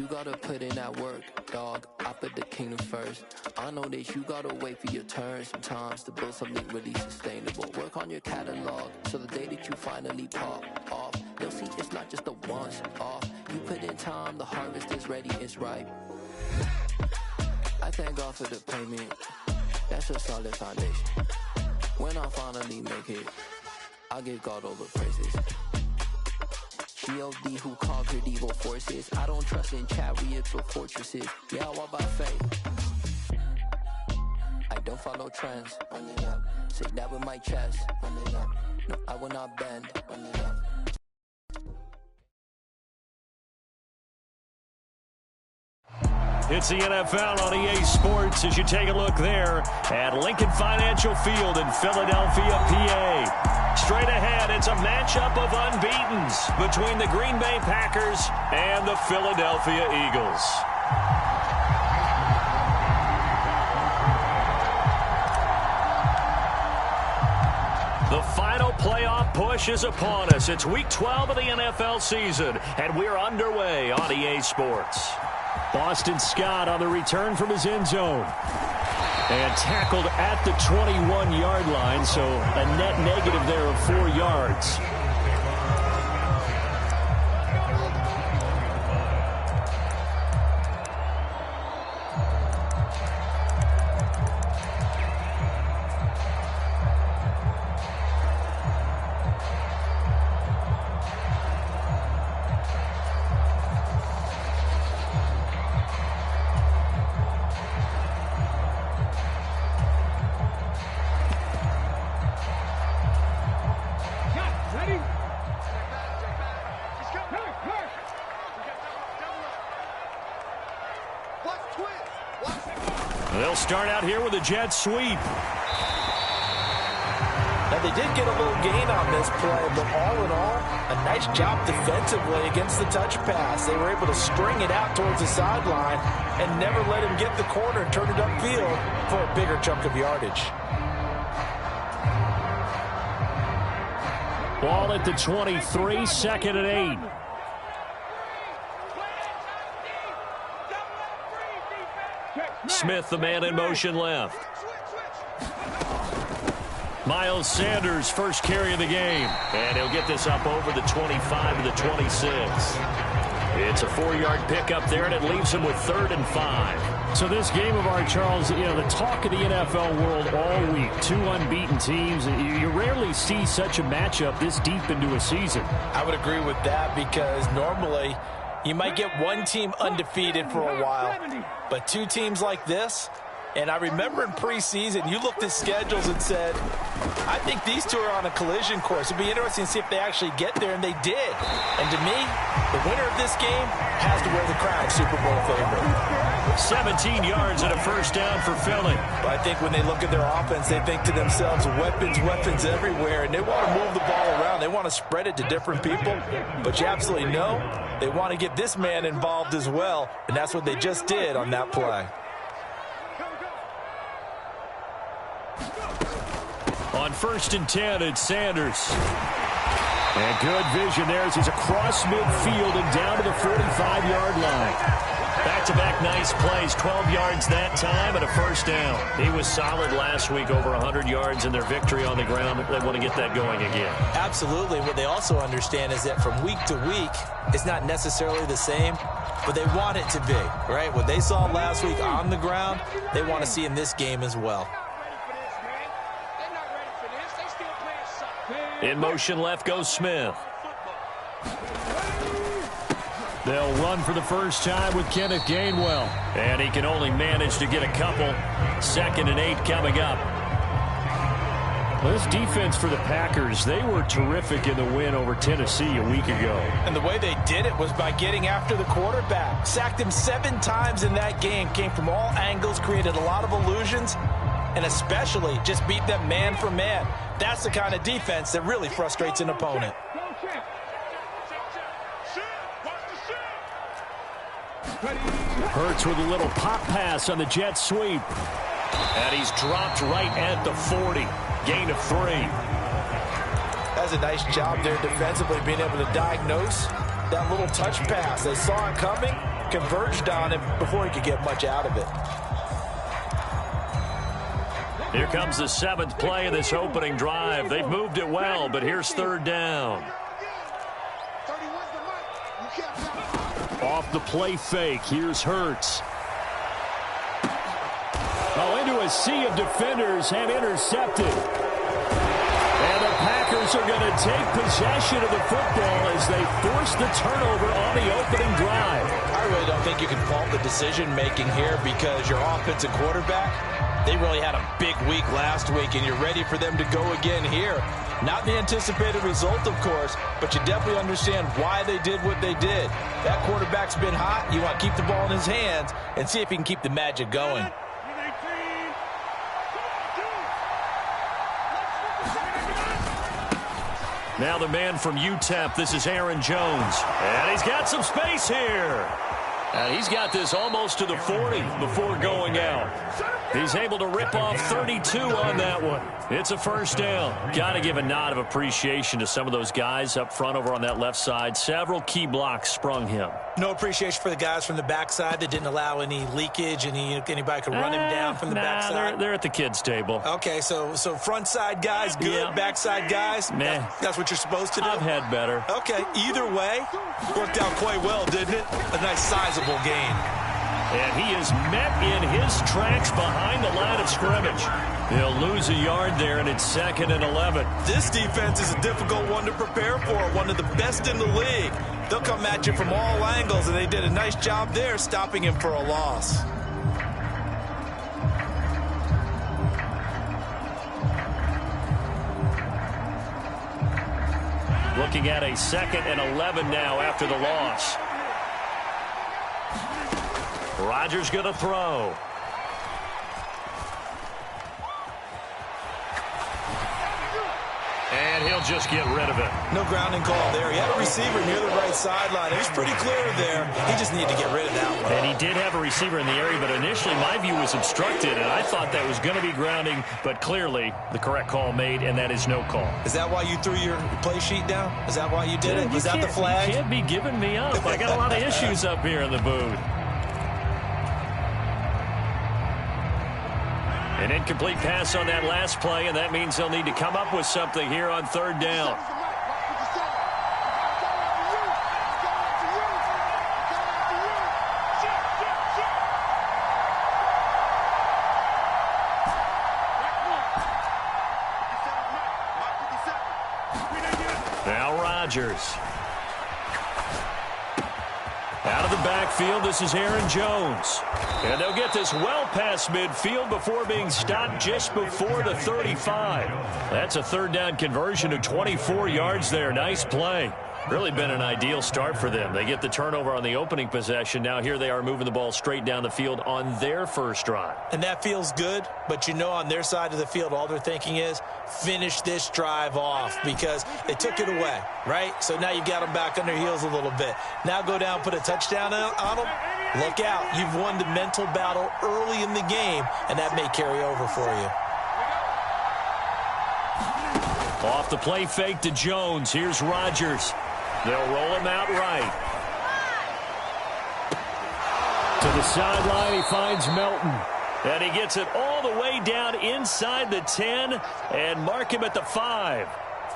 You gotta put in that work, dog. I put the kingdom first. I know that you gotta wait for your turn sometimes to build something really sustainable. Work on your catalog, so the day that you finally pop off, you'll see it's not just a once off. You put in time, the harvest is ready, it's ripe. I thank God for the payment. That's a solid foundation. When I finally make it, I'll give God all the praises. G.O.D. who conquered evil forces. I don't trust in chariots or fortresses. Yeah, I walk by faith. I don't follow trends. Run it up. Say that with my chest. Run it up. No, I will not bend. Run it up. It's the NFL on EA Sports as you take a look there at Lincoln Financial Field in Philadelphia, PA. Straight ahead, it's a matchup of unbeatens between the Green Bay Packers and the Philadelphia Eagles. The final playoff push is upon us. It's Week 12 of the NFL season, and we're underway on EA Sports. Boston Scott on the return from his end zone. And tackled at the 21-yard line, so a net negative there of 4 yards. They'll start out here with a jet sweep. Now, they did get a little gain on this play, but all in all, a nice job defensively against the touch pass. They were able to string it out towards the sideline and never let him get the corner and turn it upfield for a bigger chunk of yardage. Ball at the 23, 2nd and 8. Smith, the man in motion left. Miles Sanders, first carry of the game. And he'll get this up over the 25 to the 26. It's a 4-yard pickup there, and it leaves him with 3rd and 5. So this game of ours, Charles, you know, the talk of the NFL world all week. 2 unbeaten teams. You rarely see such a matchup this deep into a season. I would agree with that because normally you might get one team undefeated for a while, but 2 teams like this, and I remember in preseason, you looked at schedules and said, I think these 2 are on a collision course. It'd be interesting to see if they actually get there, and they did. And to me, the winner of this game has to wear the crown Super Bowl favorite. 17 yards and a first down for Philly. But I think when they look at their offense, they think to themselves, weapons, weapons everywhere, and they want to move the ball around. They want to spread it to different people, but you absolutely know they want to get this man involved as well, and that's what they just did on that play. On 1st and 10, it's Sanders. And good vision there as he's across midfield and down to the 45-yard line. Back-to-back nice plays, 12 yards that time and a first down. He was solid last week, over 100 yards in their victory on the ground. They want to get that going again. Absolutely. What they also understand is that from week to week, it's not necessarily the same, but they want it to be, right? What they saw last week on the ground, they want to see in this game as well. In motion left goes Smith. They'll run for the first time with Kenneth Gainwell. And he can only manage to get a couple. 2nd and 8 coming up. Well, this defense for the Packers, they were terrific in the win over Tennessee a week ago. And the way they did it was by getting after the quarterback. Sacked him 7 times in that game. Came from all angles, created a lot of illusions, and especially just beat them man for man. That's the kind of defense that really frustrates an opponent. Hurts with a little pop pass on the jet sweep. And he's dropped right at the 40. Gain of 3. That's a nice job there defensively, being able to diagnose that little touch pass. They saw it coming, converged on him before he could get much out of it. Here comes the 7th play of this opening drive. They've moved it well, but here's 3rd down. Off the play fake, here's Hurts. Oh, into a sea of defenders and intercepted. And the Packers are going to take possession of the football as they force the turnover on the opening drive. I really don't think you can fault the decision-making here because your offensive quarterback, they really had a big week last week, and you're ready for them to go again here. Not the anticipated result, of course, but you definitely understand why they did what they did. That quarterback's been hot. You want to keep the ball in his hands and see if he can keep the magic going. Now the man from UTEP, this is Aaron Jones. And he's got some space here. And he's got this almost to the 40 before going out. He's able to rip off 32 on that one. It's a 1st down. Got to give a nod of appreciation to some of those guys up front over on that left side. Several key blocks sprung him. No appreciation for the guys from the backside that didn't allow any leakage and anybody could run him down from the backside. They're at the kids' table. Okay, so front side guys good, yeah. Backside guys, man, that's what you're supposed to do? I've had better. Okay, either way, worked out quite well, didn't it? A nice sizable gain. And he is met in his tracks behind the line of scrimmage. He'll lose a yard there, and it's 2nd and 11. This defense is a difficult one to prepare for, one of the best in the league. They'll come at you from all angles, and they did a nice job there stopping him for a loss. Looking at a 2nd and 11 now after the loss. Rodgers going to throw. And he'll just get rid of it. No grounding call there. He had a receiver near the right sideline. It was pretty clear there. He just needed to get rid of that one. And he did have a receiver in the area, but initially my view was obstructed, and I thought that was going to be grounding, but clearly the correct call made, and that is no call. Is that why you threw your play sheet down? Is that why you did it? Was that the flag? You can't be giving me up. I got a lot of issues up here in the booth. An incomplete pass on that last play, and that means they'll need to come up with something here on 3rd down. Now Rodgers. Out of the backfield, this is Aaron Jones. And they'll get this well past midfield before being stopped just before the 35. That's a 3rd down conversion of 24 yards there. Nice play. Really been an ideal start for them. They get the turnover on the opening possession. Now here they are moving the ball straight down the field on their first drive. And that feels good, but you know on their side of the field, all they're thinking is finish this drive off because they took it away, right? So now you've got them back on their heels a little bit. Now go down, put a touchdown on them. Look out. You've won the mental battle early in the game, and that may carry over for you. Off the play fake to Jones. Here's Rodgers. They'll roll him out right. To the sideline, he finds Melton. And he gets it all the way down inside the 10 and mark him at the 5.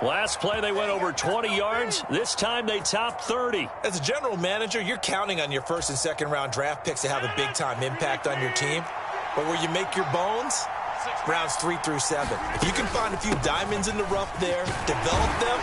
Last play, they went over 20 yards. This time, they topped 30. As a general manager, you're counting on your 1st and 2nd round draft picks to have a big-time impact on your team. But where you make your bones, rounds 3 through 7. If you can find a few diamonds in the rough there, develop them,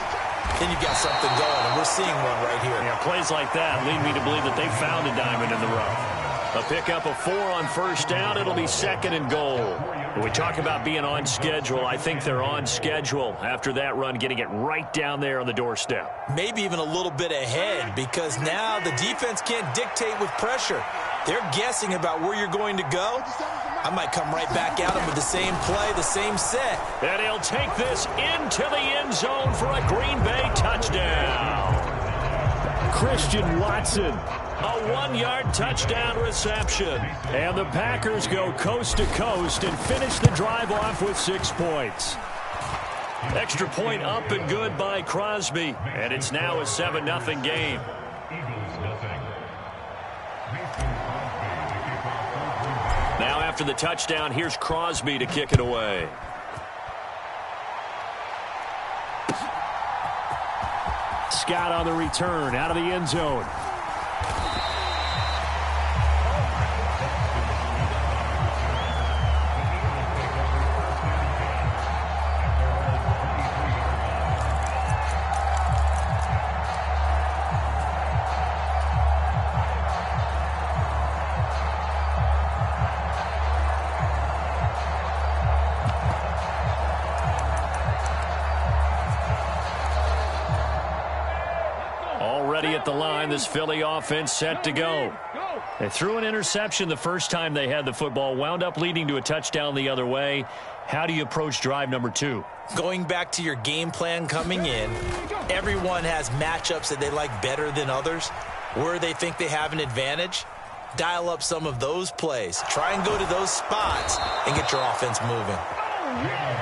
then you've got something going, and we're seeing one right here. Yeah, plays like that lead me to believe that they found a diamond in the rough. A pickup of 4 on 1st down. It'll be 2nd and goal. When we talk about being on schedule, I think they're on schedule after that run, getting it right down there on the doorstep. Maybe even a little bit ahead because now the defense can't dictate with pressure. They're guessing about where you're going to go. I might come right back at them with the same play, the same set. And he'll take this into the end zone for a Green Bay touchdown. Christian Watson. A 1-yard touchdown reception. And the Packers go coast to coast and finish the drive off with 6 points. Extra point up and good by Crosby. And it's now a 7-0 game. after the touchdown. Here's Crosby to kick it away. Scott on the return out of the end zone. At the line, this Philly offense set to go. They threw an interception the first time they had the football, wound up leading to a touchdown the other way. How do you approach drive number 2? Going back to your game plan coming in, everyone has matchups that they like better than others. Where they think they have an advantage, dial up some of those plays. Try and go to those spots and get your offense moving.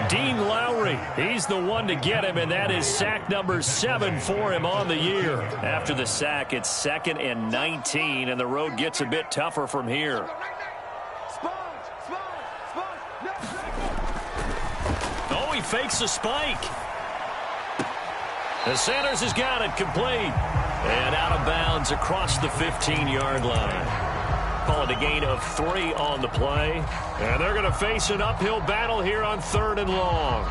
Dean Lowry, he's the one to get him, and that is sack number 7 for him on the year. After the sack, it's 2nd and 19, and the road gets a bit tougher from here. Oh, he fakes a spike. The Sanders has got it complete. And out of bounds across the 15-yard line. Call it a gain of 3 on the play. And they're going to face an uphill battle here on 3rd and long.